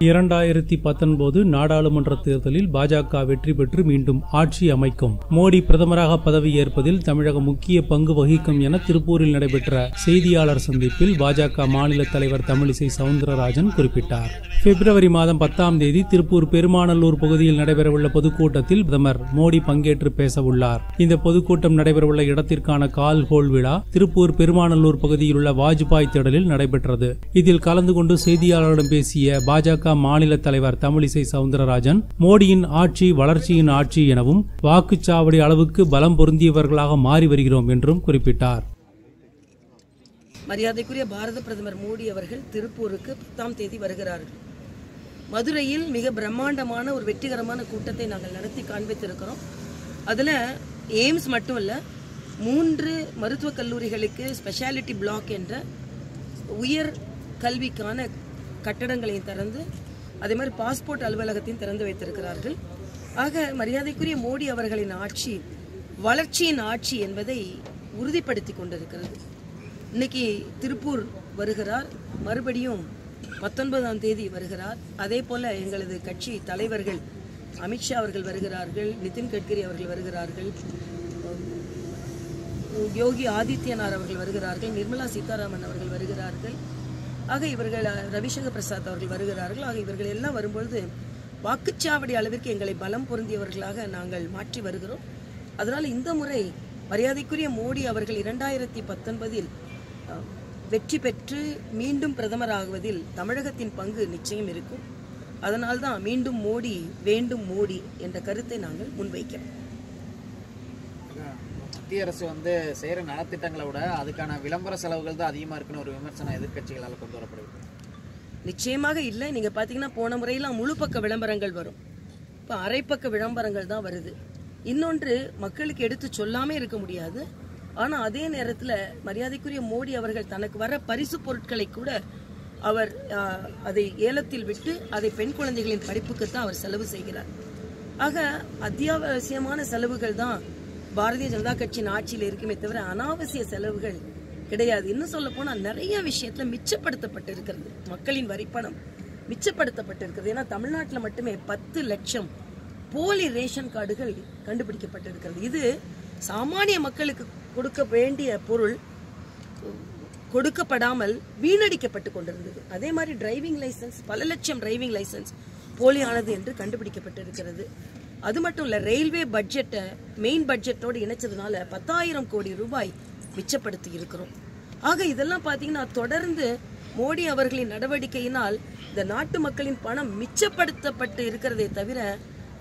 2019 நாடாளுமன்ற தேர்தலில் பாஜக வெற்றி பெற்று மீண்டும் ஆட்சி அமைக்கும். மோடி பிரதமராக பதவியேற்பதில் தமிழகம் முக்கிய பங்கு வகிக்கும் என திருப்பூரில் நடைபெற்ற செய்தியாளர் சந்திப்பில் பாஜக மாநில தலைவர் தமிழிசை சவுந்தரராஜன் குறிப்பிட்டார். பிப்ரவரி மாதம் 10ஆம் தேதி திருப்பூர் பெருமாநல்லூர் பகுதியில் நடைபெறவுள்ள பொதுக்கூட்டத்தில் பிரதமர் மோடி பங்கேற்று பேசவுள்ளார். இந்த பொதுக்கூட்டம் நடைபெறவுள்ள இடத்திற்கான கால்கோள் விழா திருப்பூர் பெருமாநல்லூர் பகுதியில் உள்ள வாஜ்பாய் திடலில் நடைபெற்றது. இதில் கலந்து கொண்டு செய்தியாளர்களிடம் பேசிய பாஜக மாநில தலைவர் தமிழிசை சவுந்தரராஜன், மோடியின் ஆட்சி வளர்ச்சியின் ஆட்சி எனவும் வாக்குச்சாவடி அளவுக்கு பலம் பொருந்தியவர்களாக மாறி வருகிறோம் என்றும் குறிப்பிட்டார். மரியாதைக்குரிய பாரத பிரதமர் மோடி அவர்கள் திருப்பூருக்கு 10ஆம் தேதி வருகிறார்கள். மதுரையில் மிக பிரம்மாண்டமான ஒரு வெற்றிகரமான கூட்டத்தை நாங்கள் நடத்தி காண்பித்திருக்கிறோம். அதில் எய்ம்ஸ் மட்டும் இல்லை, 3 மருத்துவக் கல்லூரிகளுக்கு ஸ்பெஷாலிட்டி பிளாக் என்ற உயர் கல்விக்கான கட்டடங்களையும் திறந்து, அதே மாதிரி பாஸ்போர்ட் அலுவலகத்தையும் திறந்து வைத்திருக்கிறார்கள். ஆக மரியாதைக்குரிய மோடி அவர்களின் ஆட்சி வளர்ச்சியின் ஆட்சி என்பதை உறுதிப்படுத்தி கொண்டிருக்கிறது. இன்னைக்கு திருப்பூர் வருகிறார், மறுபடியும் 19ஆம் தேதி வருகிறார். அதே போல எங்களது கட்சி தலைவர்கள் அமித்ஷா அவர்கள் வருகிறார்கள், நிதின் கட்கரி அவர்கள் வருகிறார்கள், யோகி ஆதித்யநாத் அவர்கள் வருகிறார்கள், நிர்மலா சீதாராமன் அவர்கள் வருகிறார்கள். ஆக இவர்கள் ரவிசங்கர் பிரசாத் அவர்கள் வருகிறார்கள். ஆக இவர்கள் எல்லாம் வரும்பொழுது வாக்குச்சாவடி அளவிற்கு எங்களை பலம் பொருந்தியவர்களாக நாங்கள் மாற்றி வருகிறோம். அதனால் இந்த முறை மரியாதைக்குரிய மோடி அவர்கள் 2019 வெற்றி பெற்று மீண்டும் பிரதமராகுவதில் தமிழகத்தின் பங்கு நிச்சயம் இருக்கும். அதனால்தான் மீண்டும் மோடி வேண்டும் மோடி என்ற கருத்தை நாங்கள் முன்வைக்கிறோம். மத்திய அரசு செய்யற நலத்திட்டங்களை விட அதுக்கான விளம்பர செலவுகள் தான் அதிகமா இருக்குன்னு ஒரு விமர்சனம் எதிர்கட்சிகளால் கொண்டு வரப்படுது. நிச்சயமாக இல்லை. நீங்க பாத்தீங்கன்னா போன முறையெல்லாம் முழு பக்க விளம்பரங்கள் வரும், இப்ப அரைப்பக்க விளம்பரங்கள் தான் வருது. இன்னொன்று, மக்களுக்கு எடுத்து சொல்லாமே இருக்க முடியாது. ஆனா அதே நேரத்தில் மரியாதைக்குரிய மோடி அவர்கள் தனக்கு வர பரிசு பொருட்களை கூட அவர் அதை ஏலத்தில் விட்டு அதை பெண் குழந்தைகளின் படிப்புக்கு தான் அவர் செலவு செய்கிறார். ஆக அத்தியாவசியமான செலவுகள் தான் பாரதிய ஜனதா கட்சியின் ஆட்சியில் இருக்குமே தவிர அனாவசிய செலவுகள் கிடையாது. இன்னும் சொல்ல போனா நிறைய விஷயத்துல மிச்சப்படுத்தப்பட்டு இருக்கிறது. மக்களின் வரிப்பணம் மிச்சப்படுத்தப்பட்டிருக்கிறது. ஏன்னா தமிழ்நாட்டில் மட்டுமே 10 லட்சம் போலி ரேஷன் கார்டுகள் கண்டுபிடிக்கப்பட்டிருக்கிறது. இது சாமானிய மக்களுக்கு கொடுக்க வேண்டிய பொருள் கொடுக்கப்படாமல் வீணடிக்கப்பட்டு கொண்டிருந்தது. அதே மாதிரி டிரைவிங் லைசன்ஸ், பல லட்சம் டிரைவிங் லைசன்ஸ் போலியானது என்று கண்டுபிடிக்கப்பட்டிருக்கிறது. அது மட்டும் இல்ல, ரயில்வே பட்ஜெட்டை மெயின் பட்ஜெட்டோடு இணைச்சதுனால 10,000 கோடி ரூபாய் மிச்சப்படுத்தி இருக்கிறோம். ஆக இதெல்லாம் பாத்தீங்கன்னா தொடர்ந்து மோடி அவர்களின் நடவடிக்கையினால் இந்த நாட்டு மக்களின் பணம் மிச்சப்படுத்தப்பட்டு இருக்கிறதே தவிர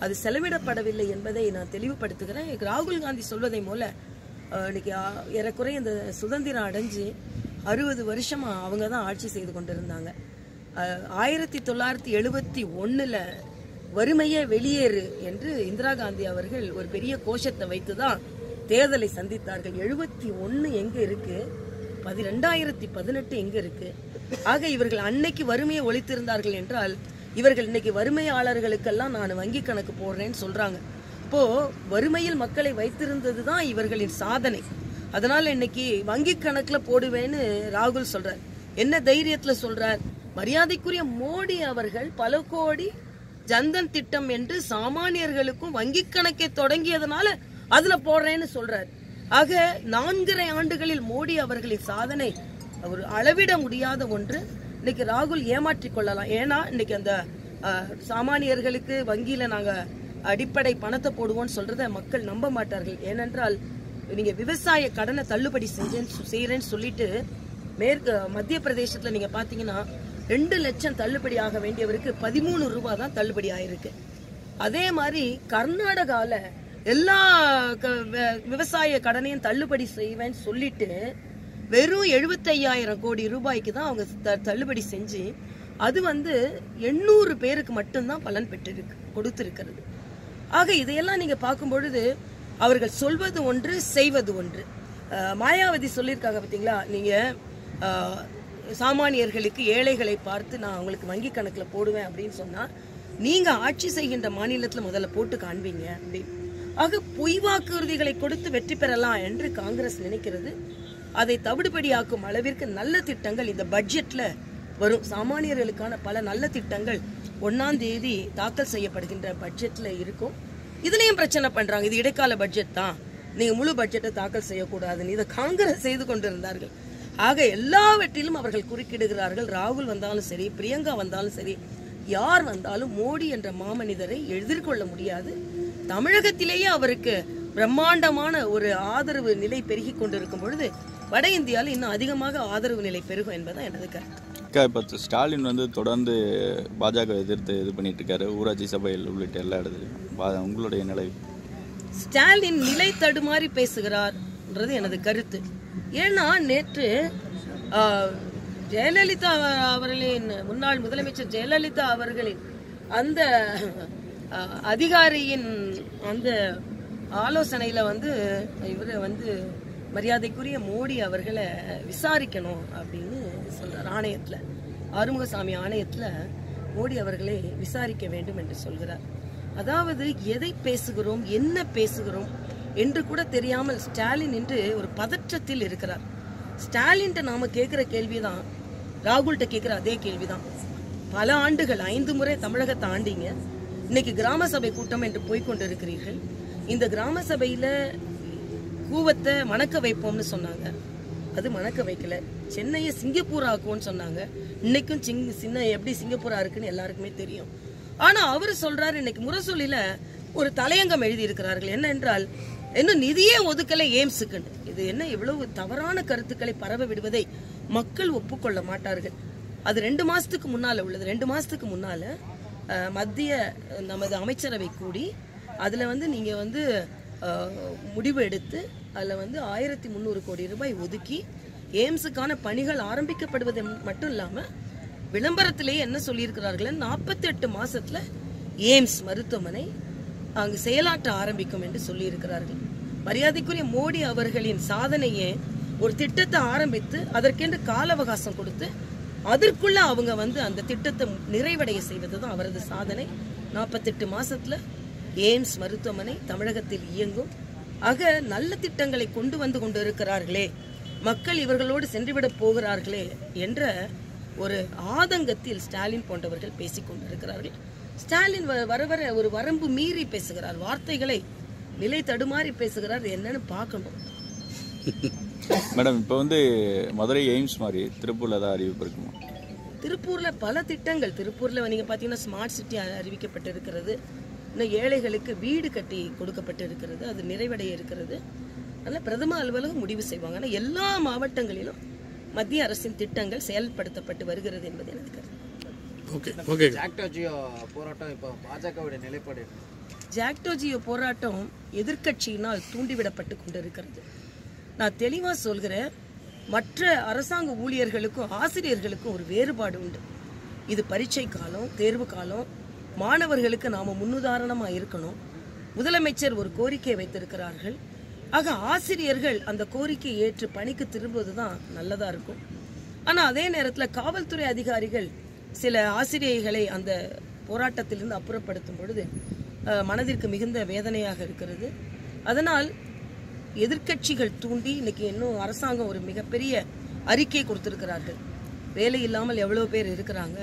அது செலவிடப்படவில்லை என்பதை நான் தெளிவுபடுத்துகிறேன். ராகுல் காந்தி சொல்வதை போல இன்னைக்கு ஏறக்குறைய இந்த சுதந்திரம் அடைஞ்சு 60 வருஷமா அவங்க தான் ஆட்சி செய்து கொண்டிருந்தாங்க. 1971 வறுமையே வெளியேறு என்று இந்திரா காந்தி அவர்கள் ஒரு பெரிய கோஷத்தை வைத்துதான் தேர்தலை சந்தித்தார்கள். 71 எங்க இருக்கு, 2018 எங்க இருக்கு? ஆக இவர்கள் அன்னைக்கு வறுமையை ஒழித்திருந்தார்கள் என்றால் இவர்கள் இன்னைக்கு வறுமையாளர்களுக்கெல்லாம் நான் வங்கி கணக்கு போடுறேன்னு சொல்றாங்க. இப்போ வறுமையில் மக்களை வைத்திருந்ததுதான் இவர்களின் சாதனை. அதனால இன்னைக்கு வங்கி கணக்குல போடுவேன்னு ராகுல் சொல்றார். என்ன தைரியத்துல சொல்றார்? மரியாதைக்குரிய மோடி அவர்கள் பல கோடி ஜன்தன் திட்டம் என்று சாமானியர்களுக்கும் வங்கி கணக்கை தொடங்கியதனால அதுல போடுறேன்னு சொல்றார். ஆக 4.5 ஆண்டுகளில் மோடி அவர்களின் சாதனை ஒரு அளவிட முடியாத ஒன்று. இன்னைக்கு ராகுல் ஏமாற்றிக் கொள்ளலாம். ஏன்னா இன்னைக்கு அந்த சாமானியர்களுக்கு வங்கியில நாங்க அடிப்படை பணத்தை போடுவோம்னு சொல்றத மக்கள் நம்ப மாட்டார்கள். ஏனென்றால் நீங்க விவசாய கடனை தள்ளுபடி செய்யறேன்னு சொல்லிட்டு மத்திய பிரதேசத்துல நீங்க பாத்தீங்கன்னா 2 லட்சம் தள்ளுபடி ஆக வேண்டியவருக்கு 13 ரூபாய் தான் தள்ளுபடி ஆயிருக்கு. அதே மாதிரி கர்நாடகால எல்லா விவசாய கடனையும் தள்ளுபடி செய்வேன்னு சொல்லிட்டு வெறும் 75,000 கோடி ரூபாய்க்கு தான் அவங்க தள்ளுபடி செஞ்சு அது 800 பேருக்கு மட்டும்தான் பலன் கொடுத்திருக்கிறது. ஆக இதையெல்லாம் நீங்க பார்க்கும் பொழுது அவர்கள் சொல்வது ஒன்று, செய்வது ஒன்று. மாயாவதி சொல்லியிருக்காங்க பாத்தீங்களா, நீங்க சாமானியர்களுக்கு ஏழைகளை பார்த்து நான் அவங்களுக்கு வங்கி கணக்குல போடுவேன் அப்படின்னு சொன்னா நீங்க ஆட்சி செய்கின்ற மாநிலத்துல முதல்ல போட்டு காண்பீங்க அப்படின்னு. ஆக பொய் வாக்குறுதிகளை கொடுத்து வெற்றி பெறலாம் என்று காங்கிரஸ் நினைக்கிறது. அதை தவிடுபடியாக்கும் அளவிற்கு நல்ல திட்டங்கள் இந்த பட்ஜெட்ல வரும். சாமானியர்களுக்கான பல நல்ல திட்டங்கள் 1ஆம் தேதி தாக்கல் செய்யப்படுகின்ற பட்ஜெட்ல இருக்கும். இதுலயும் பிரச்சனை பண்றாங்க. இது இடைக்கால பட்ஜெட் தான், நீங்க முழு பட்ஜெட்டை தாக்கல் செய்யக்கூடாதுன்னு இதை காங்கிரஸ் செய்து கொண்டிருந்தார்கள். ஆக எல்லாவற்றிலும் அவர்கள் குறுக்கிடுகிறார்கள். ராகுல் வந்தாலும் சரி, பிரியங்கா வந்தாலும் சரி, யார் வந்தாலும் மோடி என்ற மாமனிதரை எதிர்கொள்ள முடியாது. தமிழகத்திலேயே அவருக்கு பிரம்மாண்டமான ஒரு ஆதரவு நிலை பெருகி கொண்டிருக்கும் பொழுது வட இந்தியாவில் இன்னும் அதிகமாக ஆதரவு நிலை பெருகும் என்பதான் எனது கருத்து. இப்போ ஸ்டாலின் தொடர்ந்து பாஜக எதிர்த்து இது பண்ணிட்டு இருக்காரு, ஊராட்சி சபையில் உள்ளிட்ட எல்லா இடத்துலையும். உங்களுடைய நிலை? ஸ்டாலின் நிலை தடுமாறி பேசுகிறார்ன்றது எனது கருத்து. ஏன்னா நேற்று ஜெயலலிதா அவர்களின் முன்னாள் முதலமைச்சர் ஜெயலலிதா அவர்களின் அந்த அதிகாரியின் அந்த ஆலோசனையில இவரை மரியாதைக்குரிய மோடி அவர்களை விசாரிக்கணும் அப்படின்னு சொல்றார். ஆணையத்துல, ஆறுமுகசாமி ஆணையத்துல மோடி அவர்களை விசாரிக்க வேண்டும் என்று சொல்கிறார். அதாவது எதை பேசுகிறோம், என்ன பேசுகிறோம் என்று கூட தெரியாமல் ஸ்டாலின் இன்று ஒரு பதற்றத்தில் இருக்கிறார். ஸ்டாலின்ட்ட நாம கேட்கிற கேள்விதான் ராகுல்கிட்ட கேட்கிற அதே கேள்விதான். பல ஆண்டுகள் 5 முறை தமிழகத்தை ஆண்டீங்க, இன்னைக்கு கிராம சபை கூட்டம் என்று போய்கொண்டிருக்கிறீர்கள். இந்த கிராம சபையில கூவத்தை மணக்க வைப்போம்னு சொன்னாங்க, அது மணக்க வைக்கல. சென்னையை சிங்கப்பூர் ஆக்குவோம்னு சொன்னாங்க, இன்னைக்கும் சின்ன எப்படி சிங்கப்பூரா இருக்குன்னு எல்லாருக்குமே தெரியும். ஆனா அவரு சொல்றாரு, இன்னைக்கு முரசொலியில ஒரு தலையங்கம் எழுதி இருக்கிறார்கள். என்ன என்றால், இன்னும் நிதியே ஒதுக்கலை எய்ம்ஸுக்குன்னு. இது என்ன இவ்வளவு தவறான கருத்துக்களை பரவ விடுவதை மக்கள் ஒப்புக்கொள்ள மாட்டார்கள். அது 2 மாசத்துக்கு முன்னால உள்ளது. 2 மாசத்துக்கு முன்னால மத்திய நமது அமைச்சரவை கூடி அதுல நீங்க முடிவு எடுத்து அதுல 1300 கோடி ரூபாய் ஒதுக்கி எய்ம்ஸுக்கான பணிகள் ஆரம்பிக்கப்படுவது மட்டும் இல்லாம விளம்பரத்திலேயே என்ன சொல்லியிருக்கிறார்கள், 48 மாசத்துல எய்ம்ஸ் மருத்துவமனை அங்கு செயலாற்ற ஆரம்பிக்கும் என்று சொல்லி இருக்கிறார்கள். மரியாதைக்குரிய மோடி அவர்களின் சாதனையே ஒரு திட்டத்தை ஆரம்பித்து அதற்கென்று கால அவகாசம் கொடுத்து அதற்குள்ள அவங்க அந்த திட்டத்தை நிறைவடைய செய்வதுதான் அவரது சாதனை. 48 மாசத்துல எய்ம்ஸ் மருத்துவமனை தமிழகத்தில் இயங்கும். ஆக நல்ல திட்டங்களை கொண்டு கொண்டிருக்கிறார்களே, மக்கள் இவர்களோடு சென்றுவிட போகிறார்களே என்ற ஒரு ஆதங்கத்தில் ஸ்டாலின் போன்றவர்கள் பேசிக் கொண்டிருக்கிறார்கள். ஸ்டாலின் வர வர ஒரு வரம்பு மீறி பேசுகிறார், வார்த்தைகளை நிலை தடுமாறி பேசுகிறார். என்னன்னு பார்க்கணும். மேடம், இப்போ மதுரை எய்ம்ஸ் மாதிரி திருப்பூர்ல தான் அறிவிப்பு இருக்குமா? திருப்பூர்ல பல திட்டங்கள், திருப்பூர்ல நீங்க பாத்தீங்கன்னா ஸ்மார்ட் சிட்டி அறிவிக்கப்பட்டு இருக்கிறது. இன்னும் ஏழைகளுக்கு வீடு கட்டி கொடுக்கப்பட்டு இருக்கிறது, அது நிறைவடைய இருக்கிறது. அதனால பிரதம அலுவலகம் முடிவு செய்வாங்க. ஆனால் எல்லா மாவட்டங்களிலும் மத்திய அரசின் திட்டங்கள் செயல்படுத்தப்பட்டு வருகிறது என்பது எனக்கு கருத்து. ஜாக்டோ ஜியோ போராட்டம் இப்போ பாஜகவுடைய நிலைப்பாடு. ஜாக்டோ ஜியோ போராட்டம் எதிர்க்கட்சியினால் தூண்டிவிடப்பட்டு கொண்டிருக்கிறது. நான் தெளிவா சொல்கிறேன், மற்ற அரசாங்க ஊழியர்களுக்கும் ஆசிரியர்களுக்கும் ஒரு வேறுபாடு உண்டு. இது பரீட்சை காலம், தேர்வு காலம், மாணவர்களுக்கு நாம முன்னுதாரணமா இருக்கணும். முதலமைச்சர் ஒரு கோரிக்கை வைத்திருக்கிறார்கள். ஆக ஆசிரியர்கள் அந்த கோரிக்கையை ஏற்று பணிக்கு திரும்புவதுதான் நல்லதா இருக்கும். ஆனா அதே நேரத்தில் காவல்துறை அதிகாரிகள் சில ஆசிரியர்களை அந்த போராட்டத்திலிருந்து அப்புறப்படுத்தும் பொழுது மனதிற்கு மிகுந்த வேதனையாக இருக்கிறது. அதனால் எதிர்க்கட்சிகள் தூண்டி இன்னைக்கு இன்னும் அரசாங்கம் ஒரு மிகப்பெரிய அறிக்கை கொடுத்திருக்கிறார்கள். வேலை இல்லாமல் எவ்வளவு பேர் இருக்கிறாங்க,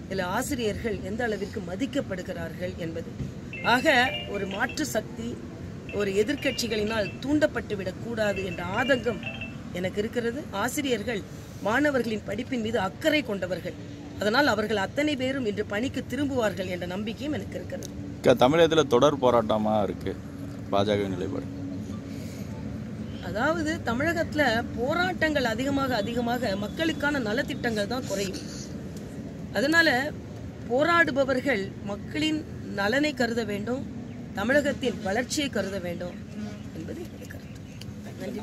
இதில் ஆசிரியர்கள் எந்த அளவிற்கு மதிக்கப்படுகிறார்கள் என்பது. ஆக ஒரு மாற்று சக்தி ஒரு எதிர்க்கட்சிகளினால் தூண்டப்பட்டு விடக்கூடாது என்ற ஆதங்கம் எனக்கு இருக்கிறது. ஆசிரியர்கள் மாணவர்களின் படிப்பின் மீது அக்கறை கொண்டவர்கள், அதனால் அவர்கள் அத்தனை பேரும் இன்று பணிக்கு திரும்புவார்கள் என்ற நம்பிக்கையும் எனக்கு இருக்கிறது. தமிழகத்தில் தொடர் போராட்டமா இருக்கு பாஜக நிலைப்பாடு. அதாவது தமிழகத்துல போராட்டங்கள் அதிகமாக மக்களுக்கான நலத்திட்டங்கள் தான் குறையும். அதனால போராடுபவர்கள் மக்களின் நலனை கருத வேண்டும், தமிழகத்தின் வளர்ச்சியை கருத வேண்டும் என்பது என்னுடைய கருத்து. நன்றி.